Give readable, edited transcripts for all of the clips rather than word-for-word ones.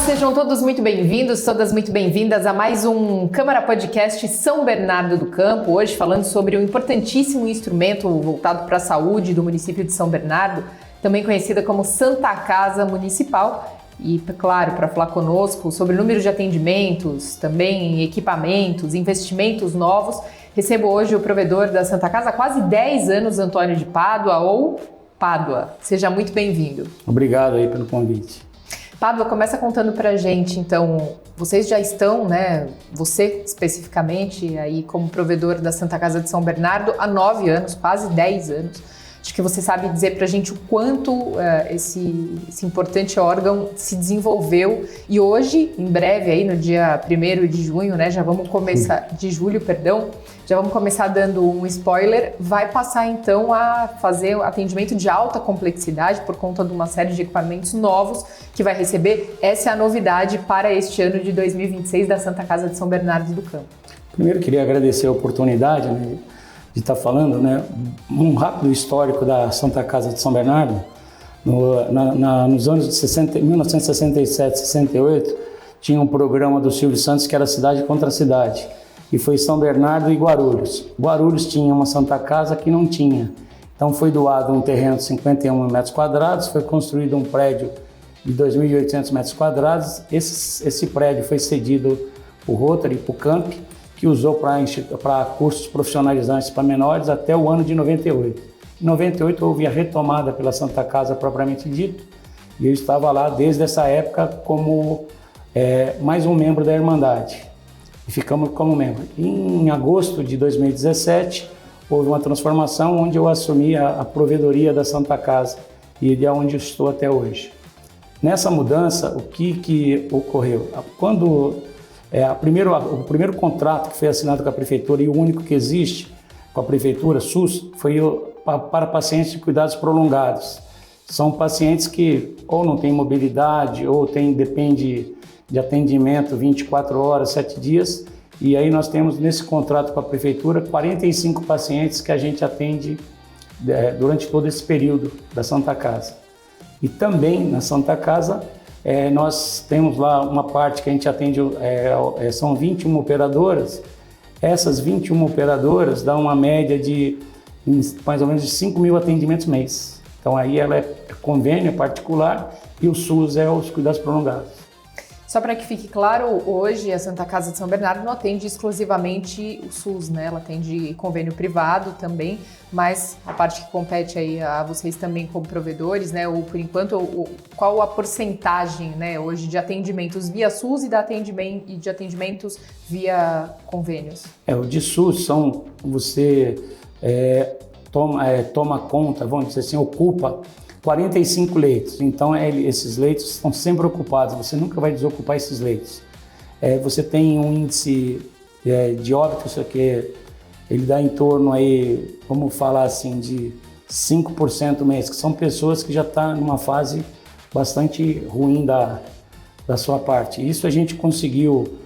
sejam todos muito bem-vindos, todas muito bem-vindas a mais um Câmara Podcast São Bernardo do Campo. Hoje falando sobre um importantíssimo instrumento voltado para a saúde do município de São Bernardo, também conhecida como Santa Casa Municipal. E, claro, para falar conosco sobre o número de atendimentos, também equipamentos, investimentos novos, recebo hoje o provedor da Santa Casa há quase 10 anos, Antônio de Pádua, ou Pádua. Seja muito bem-vindo. Obrigado aí pelo convite. Pádua, começa contando pra gente, então, vocês já estão, né, você especificamente, aí como provedor da Santa Casa de São Bernardo há 9 anos, quase 10 anos. Acho que você sabe dizer pra gente o quanto esse importante órgão se desenvolveu e hoje, em breve, aí no dia 1º de junho, né, já vamos começar, de julho, perdão, já vamos começar dando um spoiler, vai passar então a fazer atendimento de alta complexidade por conta de uma série de equipamentos novos que vai receber. Essa é a novidade para este ano de 2026 da Santa Casa de São Bernardo do Campo. Primeiro, queria agradecer a oportunidade, né, de estar falando, né, um rápido histórico da Santa Casa de São Bernardo. Nos anos de 1967, 68, tinha um programa do Silvio Santos que era Cidade contra Cidade. E foi São Bernardo e Guarulhos. Guarulhos tinha uma Santa Casa que não tinha. Então foi doado um terreno de 51 metros quadrados, foi construído um prédio de 2.800 metros quadrados. Esse prédio foi cedido para o Rotary, para o Camp, que usou para cursos profissionalizantes para menores até o ano de 98. Em 98 houve a retomada pela Santa Casa propriamente dito, e eu estava lá desde essa época como mais um membro da Irmandade. E ficamos como membro. Em agosto de 2017, houve uma transformação onde eu assumi a provedoria da Santa Casa e de onde eu estou até hoje. Nessa mudança, o que ocorreu? Quando o primeiro contrato que foi assinado com a Prefeitura e o único que existe com a Prefeitura, SUS, foi para pacientes de cuidados prolongados. São pacientes que ou não têm mobilidade ou depende de atendimento 24 horas, 7 dias, e aí nós temos nesse contrato com a Prefeitura 45 pacientes que a gente atende durante todo esse período da Santa Casa. E também na Santa Casa nós temos lá uma parte que a gente atende, são 21 operadoras. Essas 21 operadoras dão uma média de mais ou menos de 5 mil atendimentos mês. Então aí ela é convênio particular e o SUS é os cuidados prolongados. Só para que fique claro, hoje a Santa Casa de São Bernardo não atende exclusivamente o SUS, né? Ela atende convênio privado também, mas a parte que compete aí a vocês também como provedores, né? Ou por enquanto, qual a porcentagem, né, hoje de atendimentos via SUS e de atendimentos via convênios? O de SUS você toma conta, vamos dizer assim, ocupa 45 leitos, então esses leitos estão sempre ocupados, você nunca vai desocupar esses leitos. Você tem um índice de óbitos que ele dá em torno aí, vamos falar assim, de 5% mês, que são pessoas que já estão numa fase bastante ruim da sua parte. Isso a gente conseguiu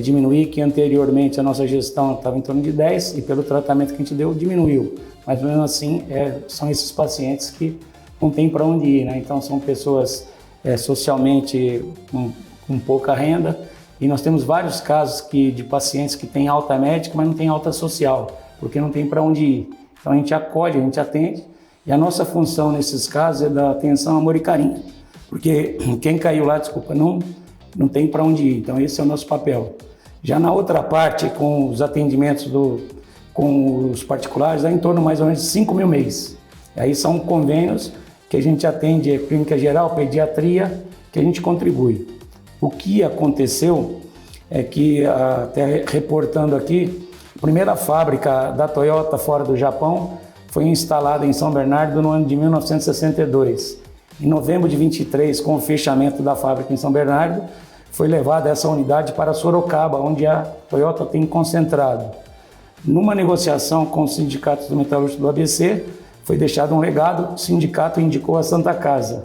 diminuir, que anteriormente a nossa gestão estava em torno de 10% e pelo tratamento que a gente deu diminuiu, mas mesmo assim são esses pacientes que não tem para onde ir, né? Então são pessoas socialmente com pouca renda, e nós temos vários casos de pacientes que têm alta médica, mas não têm alta social, porque não tem para onde ir. Então a gente acolhe, a gente atende, e a nossa função nesses casos é dar atenção, amor e carinho, porque quem caiu lá, não tem para onde ir. Então esse é o nosso papel. Já na outra parte, com os atendimentos com os particulares, dá em torno mais ou menos de 5 mil mês. Aí são convênios que a gente atende clínica geral, pediatria, que a gente contribui. O que aconteceu é que, até reportando aqui, a primeira fábrica da Toyota fora do Japão foi instalada em São Bernardo no ano de 1962. Em novembro de 23, com o fechamento da fábrica em São Bernardo, foi levada essa unidade para Sorocaba, onde a Toyota tem concentrado. Numa negociação com os sindicatos do metalúrgico do ABC, foi deixado um legado, o sindicato indicou a Santa Casa.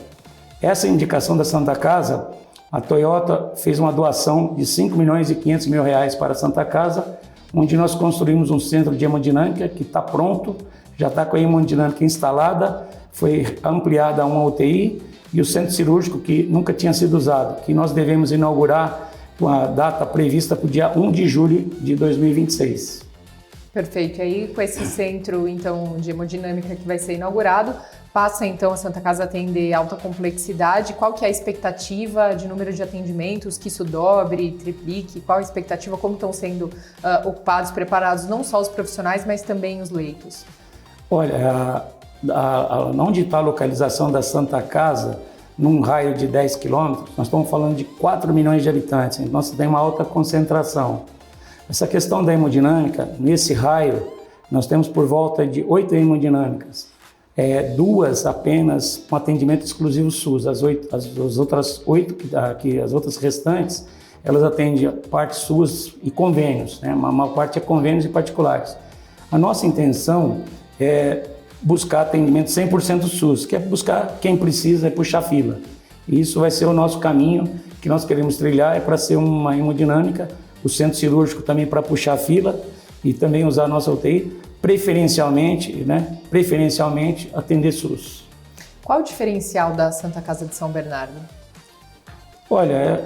Essa indicação da Santa Casa, a Toyota fez uma doação de 5 milhões e 500 mil reais para a Santa Casa, onde nós construímos um centro de hemodinâmica que está pronto, já está com a hemodinâmica instalada, foi ampliada a uma UTI e o centro cirúrgico que nunca tinha sido usado, que nós devemos inaugurar com a data prevista para o dia 1 de julho de 2026. Perfeito. E aí, com esse centro, então, de hemodinâmica que vai ser inaugurado, passa, então, a Santa Casa a atender alta complexidade. Qual que é a expectativa de número de atendimentos, que isso dobre, triplique? Qual a expectativa? Como estão sendo ocupados, preparados, não só os profissionais, mas também os leitos? Olha, onde está a localização da Santa Casa, num raio de 10 quilômetros, nós estamos falando de 4 milhões de habitantes, então nós temos uma alta concentração. Essa questão da hemodinâmica, nesse raio, nós temos por volta de 8 hemodinâmicas. 2 apenas com atendimento exclusivo SUS, as outras 8, as outras restantes, elas atendem parte SUS e convênios, né? Uma maior parte é convênios e particulares. A nossa intenção é buscar atendimento 100% SUS, que é buscar quem precisa, é puxar fila. E isso vai ser o nosso caminho que nós queremos trilhar, é para ser uma hemodinâmica, o centro cirúrgico também para puxar fila e também usar a nossa UTI, preferencialmente atender SUS. Qual o diferencial da Santa Casa de São Bernardo? Olha,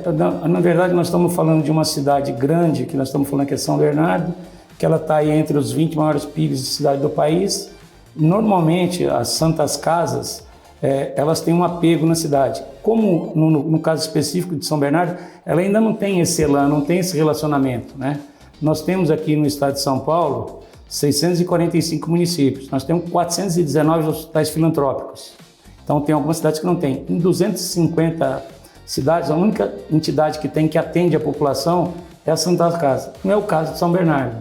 na verdade nós estamos falando de uma cidade grande, que nós estamos falando que é São Bernardo, que ela está aí entre os 20 maiores PIBs de cidade do país. Normalmente as Santas Casas, elas têm um apego na cidade. Como no caso específico de São Bernardo, ela ainda não tem esse elan, não tem esse relacionamento, né? Nós temos aqui no estado de São Paulo 645 municípios, nós temos 419 hospitais filantrópicos. Então tem algumas cidades que não tem. Em 250 cidades, a única entidade que atende a população é a Santa Casa. Não é o caso de São Bernardo.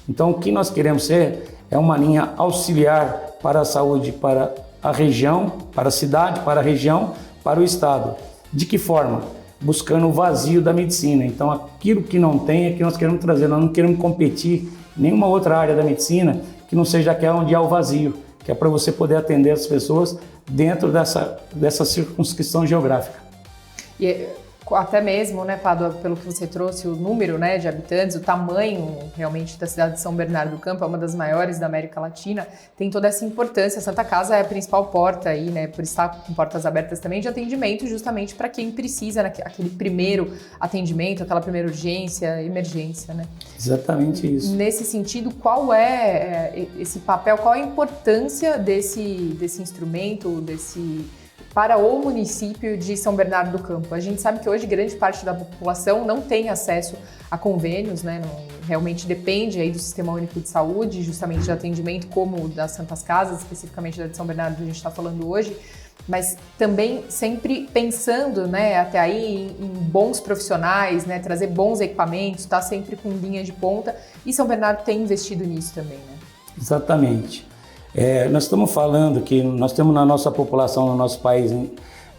Então o que nós queremos ser é uma linha auxiliar para a saúde, para a região, para a cidade, para a região, para o estado. De que forma? Buscando o vazio da medicina. Então aquilo que não tem é que nós queremos trazer, nós não queremos competir em nenhuma outra área da medicina que não seja aquela onde há o vazio, que é para você poder atender as pessoas dentro dessa circunscrição geográfica. E até mesmo, né, Pádua, pelo que você trouxe, o número, né, de habitantes, o tamanho realmente da cidade de São Bernardo do Campo, é uma das maiores da América Latina, tem toda essa importância. A Santa Casa é a principal porta aí, né, por estar com portas abertas também de atendimento, justamente para quem precisa, né, aquele primeiro atendimento, aquela primeira urgência, emergência, né? Exatamente isso. Nesse sentido, qual é esse papel, qual a importância desse instrumento, para o município de São Bernardo do Campo? A gente sabe que hoje grande parte da população não tem acesso a convênios, né? Realmente depende aí do Sistema Único de Saúde, justamente de atendimento como das Santas Casas, especificamente da de São Bernardo que a gente está falando hoje, mas também sempre pensando, né, até aí em bons profissionais, né, trazer bons equipamentos, estar sempre com linha de ponta, e São Bernardo tem investido nisso também, né? Exatamente. Nós estamos falando que nós temos na nossa população, no nosso país,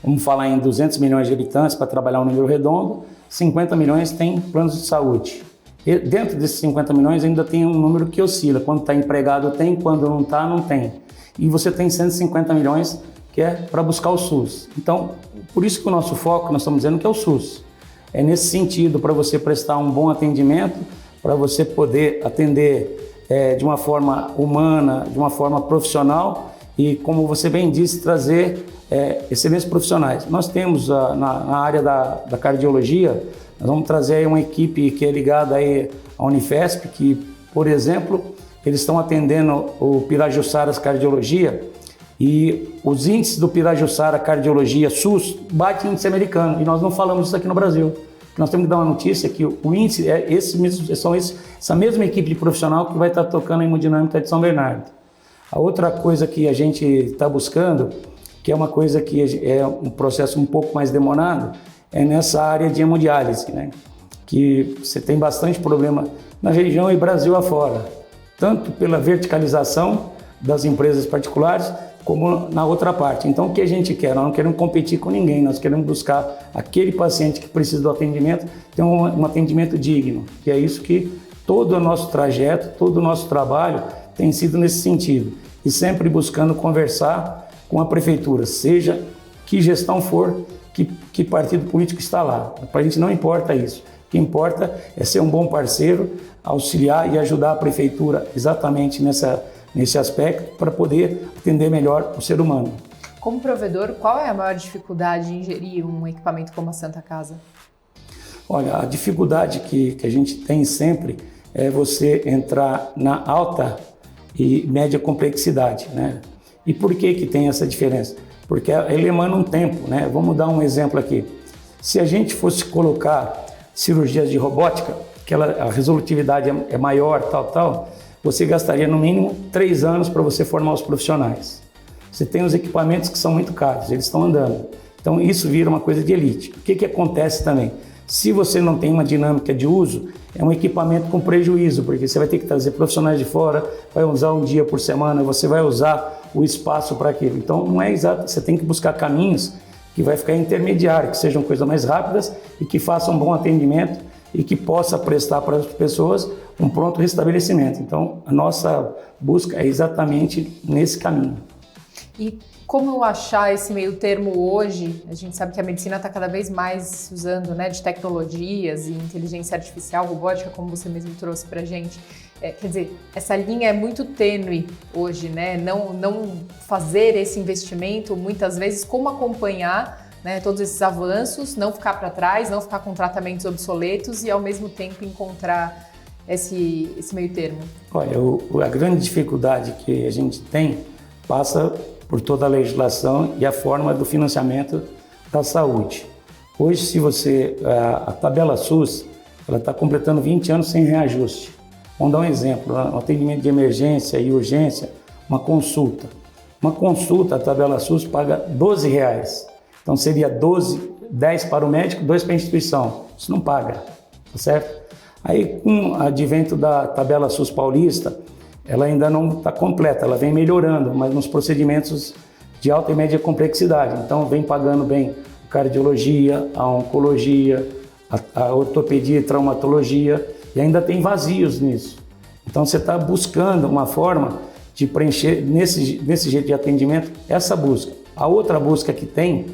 vamos falar em 200 milhões de habitantes, para trabalhar um número redondo, 50 milhões têm planos de saúde. E dentro desses 50 milhões ainda tem um número que oscila, quando está empregado tem, quando não está, não tem. E você tem 150 milhões que é para buscar o SUS. Então, por isso que o nosso foco, nós estamos dizendo que é o SUS. É nesse sentido, para você prestar um bom atendimento, para você poder atender de uma forma humana, de uma forma profissional e, como você bem disse, trazer excelentes profissionais. Nós temos na área da cardiologia, nós vamos trazer aí uma equipe que é ligada aí à Unifesp, que, por exemplo, eles estão atendendo o Pirajussara Cardiologia e os índices do Pirajussara Cardiologia SUS batem índice americano e nós não falamos isso aqui no Brasil. Nós temos que dar uma notícia que o índice essa mesma equipe de profissional que vai estar tocando a hemodinâmica de São Bernardo. A outra coisa que a gente está buscando, que é uma coisa que é um processo um pouco mais demorado, é nessa área de hemodiálise, né? Que você tem bastante problema na região e Brasil afora, tanto pela verticalização das empresas particulares, como na outra parte. Então, o que a gente quer? Nós não queremos competir com ninguém, nós queremos buscar aquele paciente que precisa do atendimento, ter um atendimento digno. E é isso que todo o nosso trajeto, todo o nosso trabalho tem sido nesse sentido. E sempre buscando conversar com a prefeitura, seja que gestão for, que partido político está lá. Para a gente não importa isso. O que importa é ser um bom parceiro, auxiliar e ajudar a prefeitura exatamente nesse aspecto para poder atender melhor o ser humano. Como provedor, qual é a maior dificuldade em gerir um equipamento como a Santa Casa? Olha, a dificuldade que a gente tem sempre é você entrar na alta e média complexidade, né? E por que tem essa diferença? Porque ele emana um tempo, né? Vamos dar um exemplo aqui. Se a gente fosse colocar cirurgias de robótica, que a resolutividade é maior, você gastaria no mínimo 3 anos para você formar os profissionais. Você tem os equipamentos que são muito caros, eles estão andando. Então isso vira uma coisa de elite. O que acontece também? Se você não tem uma dinâmica de uso, é um equipamento com prejuízo, porque você vai ter que trazer profissionais de fora, vai usar um dia por semana, você vai usar o espaço para aquilo. Então não é exato, você tem que buscar caminhos que vai ficar intermediário, que sejam coisas mais rápidas e que façam um bom atendimento e que possa prestar para as pessoas um pronto restabelecimento. Então a nossa busca é exatamente nesse caminho. E como achar esse meio termo hoje? A gente sabe que a medicina está cada vez mais usando, né, de tecnologias e inteligência artificial, robótica, como você mesmo trouxe para a gente. Quer dizer, essa linha é muito tênue hoje, né? Não fazer esse investimento, muitas vezes, como acompanhar, né, todos esses avanços, não ficar para trás, não ficar com tratamentos obsoletos e, ao mesmo tempo, encontrar esse meio termo. Olha, a grande dificuldade que a gente tem passa por toda a legislação e a forma do financiamento da saúde. Hoje, se você, a tabela SUS, ela está completando 20 anos sem reajuste. Vamos dar um exemplo, um atendimento de emergência e urgência, uma consulta. Uma consulta, a tabela SUS paga R$12. Então seria 10 para o médico, 2 para a instituição. Isso não paga, tá certo? Aí, com o advento da tabela SUS paulista, ela ainda não está completa, ela vem melhorando, mas nos procedimentos de alta e média complexidade. Então, vem pagando bem a cardiologia, a oncologia, a ortopedia e traumatologia, e ainda tem vazios nisso. Então, você está buscando uma forma de preencher, nesse jeito de atendimento, essa busca. A outra busca que tem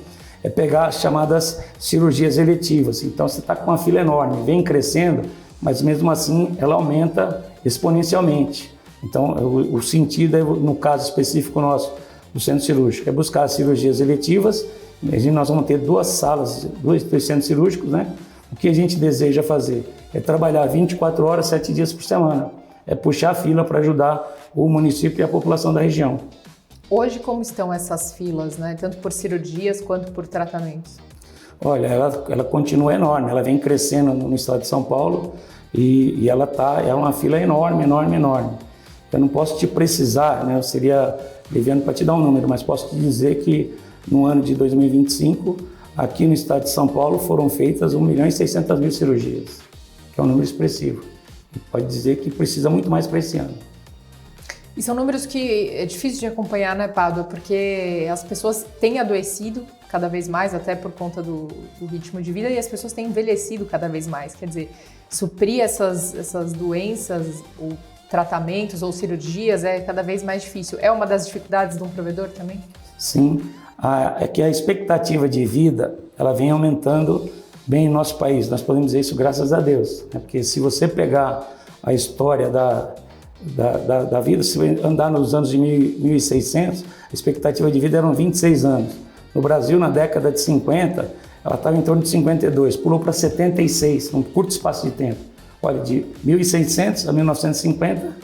é pegar as chamadas cirurgias eletivas. Então, você está com uma fila enorme, vem crescendo, mas mesmo assim ela aumenta exponencialmente. Então, o sentido, no caso específico nosso, do centro cirúrgico, é buscar as cirurgias eletivas. Nós vamos ter 2 salas, 2 centros cirúrgicos, né? O que a gente deseja fazer é trabalhar 24 horas, 7 dias por semana. É puxar a fila para ajudar o município e a população da região. Hoje, como estão essas filas, né? Tanto por cirurgias quanto por tratamentos? Olha, ela continua enorme, ela vem crescendo no estado de São Paulo e ela é uma fila enorme. Eu não posso te precisar, né? Eu seria devendo para te dar um número, mas posso te dizer que no ano de 2025, aqui no estado de São Paulo, foram feitas 1.600.000 cirurgias, que é um número expressivo. E pode dizer que precisa muito mais para esse ano. E são números que é difícil de acompanhar, né, Pádua? Porque as pessoas têm adoecido cada vez mais, até por conta do ritmo de vida, e as pessoas têm envelhecido cada vez mais. Quer dizer, suprir essas doenças, ou tratamentos ou cirurgias é cada vez mais difícil. É uma das dificuldades de um provedor também? Sim, é que a expectativa de vida ela vem aumentando bem em nosso país. Nós podemos dizer isso graças a Deus, né? Porque se você pegar a história da vida, se andar nos anos de 1600, a expectativa de vida eram 26 anos. No Brasil, na década de 50, ela estava em torno de 52, pulou para 76, num curto espaço de tempo. Olha, de 1600 a 1950,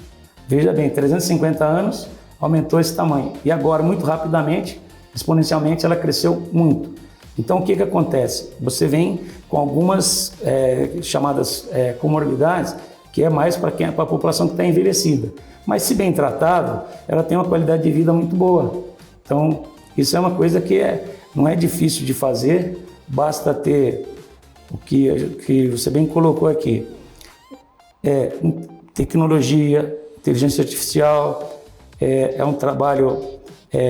veja bem, 350 anos, aumentou esse tamanho. E agora, muito rapidamente, exponencialmente, ela cresceu muito. Então, o que acontece? Você vem com algumas chamadas comorbidades, que é mais para a população que está envelhecida. Mas, se bem tratado, ela tem uma qualidade de vida muito boa. Então, isso é uma coisa que não é difícil de fazer, basta ter o que você bem colocou aqui. Tecnologia, inteligência artificial, é um trabalho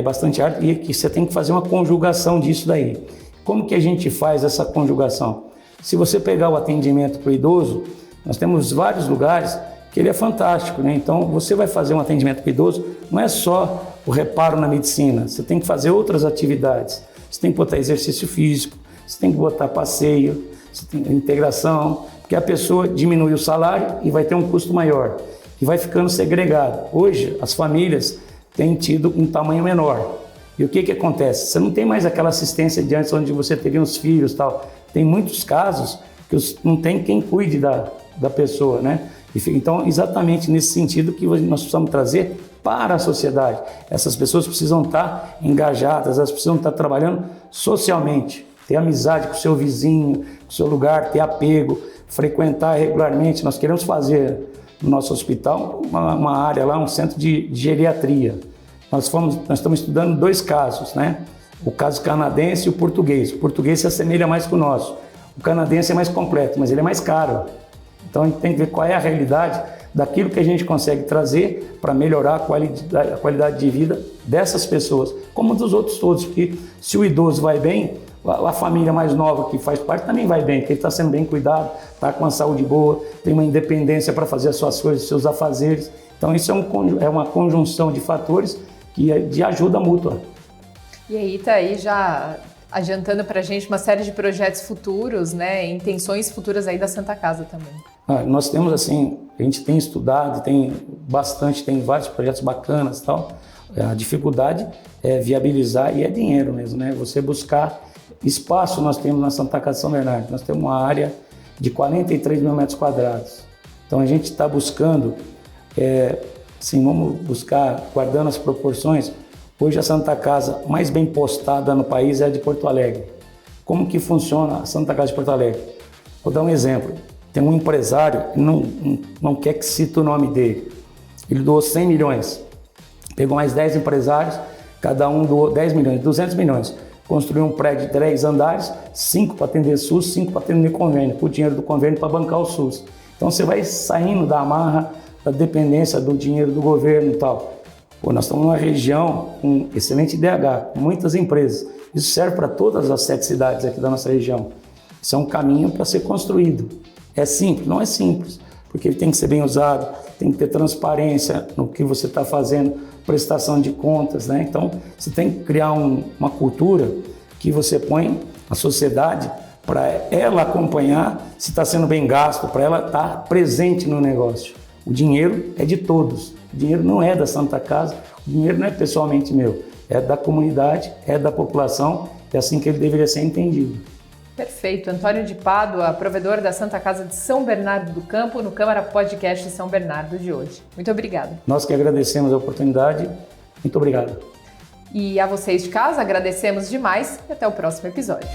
bastante árduo e que você tem que fazer uma conjugação disso daí. Como que a gente faz essa conjugação? Se você pegar o atendimento para o idoso, nós temos vários lugares que ele é fantástico, né? Então, você vai fazer um atendimento para o idoso, não é só o reparo na medicina, você tem que fazer outras atividades. Você tem que botar exercício físico, você tem que botar passeio, você tem integração, porque a pessoa diminui o salário e vai ter um custo maior, e vai ficando segregado. Hoje, as famílias têm tido um tamanho menor, E o que acontece? Você não tem mais aquela assistência de antes, onde você teria os filhos e tal. Tem muitos casos que não tem quem cuide da pessoa, né? Então, exatamente nesse sentido que nós precisamos trazer para a sociedade. Essas pessoas precisam estar engajadas, elas precisam estar trabalhando socialmente, ter amizade com o seu vizinho, com o seu lugar, ter apego, frequentar regularmente. Nós queremos fazer no nosso hospital uma área lá, um centro de geriatria. Nós estamos estudando 2 casos, né? O caso canadense e o português. O português se assemelha mais com o nosso. O canadense é mais completo, mas ele é mais caro. Então a gente tem que ver qual é a realidade daquilo que a gente consegue trazer para melhorar a qualidade de vida dessas pessoas, como dos outros todos, porque se o idoso vai bem, a família mais nova que faz parte também vai bem, porque ele está sendo bem cuidado, está com a saúde boa, tem uma independência para fazer as suas coisas, seus afazeres. Então isso é uma conjunção de fatores que é de ajuda mútua. E aí está aí já adiantando para a gente uma série de projetos futuros, né, intenções futuras aí da Santa Casa também. Nós temos assim, a gente tem estudado, tem vários projetos bacanas e tal. A dificuldade é viabilizar e é dinheiro mesmo, né? Você buscar espaço. Nós temos na Santa Casa de São Bernardo, nós temos uma área de 43 mil metros quadrados. Então a gente está buscando, vamos buscar, guardando as proporções. Hoje a Santa Casa mais bem postada no país é a de Porto Alegre. Como que funciona a Santa Casa de Porto Alegre? Vou dar um exemplo. Tem um empresário, não quer que cite o nome dele. Ele doou 100 milhões. Pegou mais 10 empresários, cada um doou 10 milhões, 200 milhões. Construiu um prédio de 3 andares, 5 para atender SUS, 5 para atender convênio, com o dinheiro do convênio para bancar o SUS. Então você vai saindo da amarra, da dependência do dinheiro do governo e tal. Nós estamos numa região com excelente IDH, muitas empresas. Isso serve para todas as 7 cidades aqui da nossa região. Isso é um caminho para ser construído. É simples? Não é simples, porque ele tem que ser bem usado, tem que ter transparência no que você está fazendo, prestação de contas, né? Então, você tem que criar uma cultura que você põe a sociedade para ela acompanhar se está sendo bem gasto, para ela estar presente no negócio. O dinheiro é de todos, o dinheiro não é da Santa Casa, o dinheiro não é pessoalmente meu, é da comunidade, é da população, é assim que ele deveria ser entendido. Perfeito. Antônio de Pádua, provedor da Santa Casa de São Bernardo do Campo, no Câmara Podcast de São Bernardo de hoje. Muito obrigada. Nós que agradecemos a oportunidade. Muito obrigado. E a vocês de casa, agradecemos demais e até o próximo episódio.